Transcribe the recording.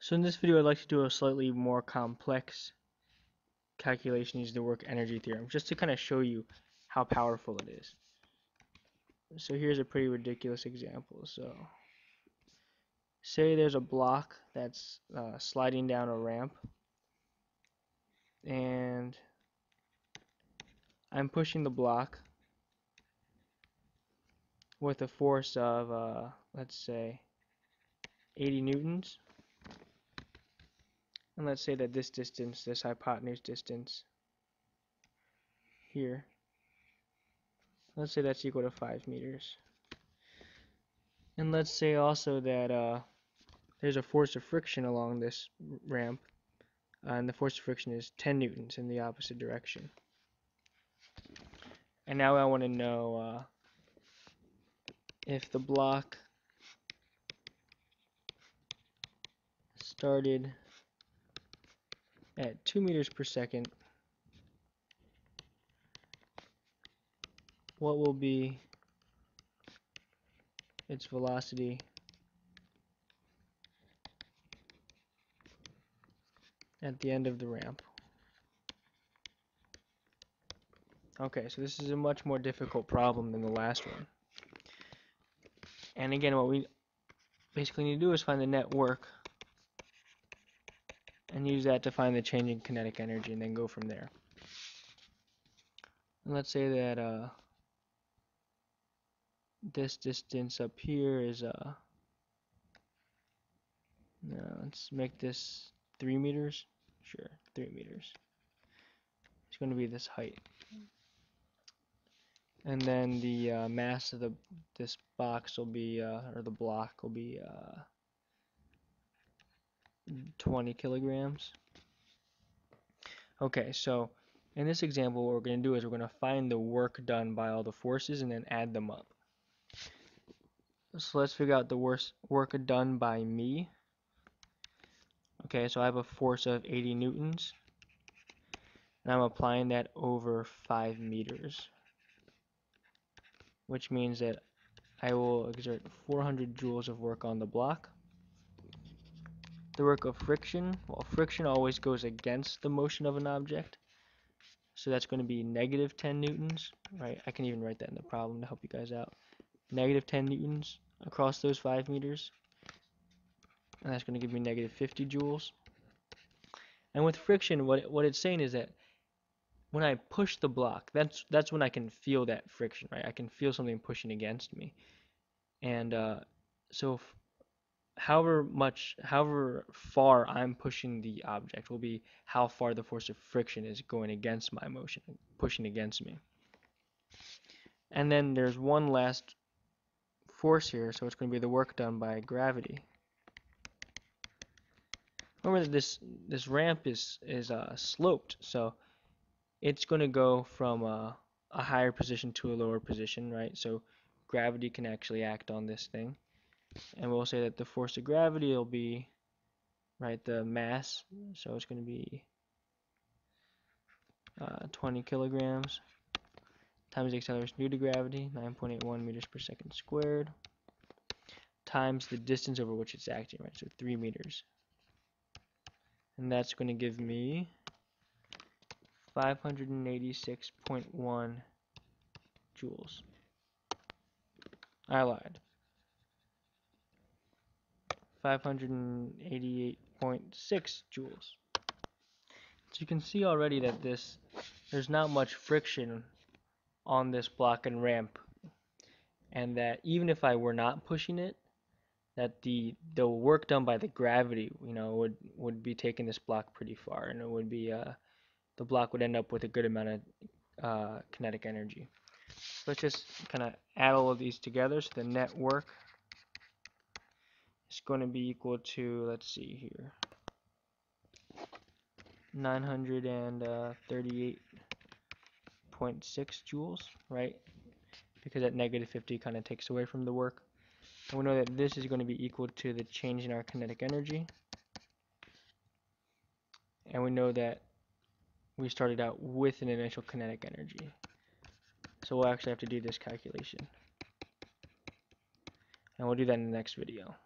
So in this video, I'd like to do a slightly more complex calculation using the work energy theorem, just to kind of show you how powerful it is. So here's a pretty ridiculous example. So say there's a block that's sliding down a ramp, and I'm pushing the block with a force of, let's say, 80 newtons. And let's say that this distance, this hypotenuse distance here, let's say that's equal to 5 meters. And let's say also that there's a force of friction along this ramp, and the force of friction is 10 newtons in the opposite direction. And now I want to know if the block started at 2 meters per second, what will be its velocity at the end of the ramp. Okay, so this is a much more difficult problem than the last one. And again, what we basically need to do is find the net work and use that to find the change in kinetic energy, and then go from there. And let's say that this distance up here is let's make this 3 meters. Sure, 3 meters. It's going to be this height. And then the mass of this box will be, or the block will be 20 kilograms. Okay, so in this example, what we're going to do is we're going to find the work done by all the forces and then add them up. So let's figure out the work done by me. Okay, so I have a force of 80 newtons, and I'm applying that over 5 meters, which means that I will exert 400 joules of work on the block. The work of friction, well, friction always goes against the motion of an object, so that's going to be negative 10 newtons, right? I can even write that in the problem to help you guys out. Negative 10 newtons across those 5 meters, and that's going to give me negative 50 joules. And with friction, what it's saying is that when I push the block, that's when I can feel that friction, right? I can feel something pushing against me. And so however far I'm pushing the object will be how far the force of friction is going against my motion, pushing against me. And then there's one last force here, so it's going to be the work done by gravity. Remember that this ramp is sloped, so it's going to go from a higher position to a lower position, right? So gravity can actually act on this thing, and we'll say that the force of gravity will be, right, the mass, so it's going to be 20 kilograms times the acceleration due to gravity, 9.81 meters per second squared, times the distance over which it's acting, right, so 3 meters. And that's going to give me 586.1 joules. I lied. 588.6 joules. So you can see already that there's not much friction on this block and ramp, and that even if I were not pushing it, that the work done by the gravity, would be taking this block pretty far, and it would be the block would end up with a good amount of kinetic energy. Let's just kind of add all of these together. So the net work is going to be equal to, let's see here, 938.6 joules, right? Because that negative 50 kind of takes away from the work. And we know that this is going to be equal to the change in our kinetic energy. And we know that we started out with an initial kinetic energy. So we'll actually have to do this calculation. And we'll do that in the next video.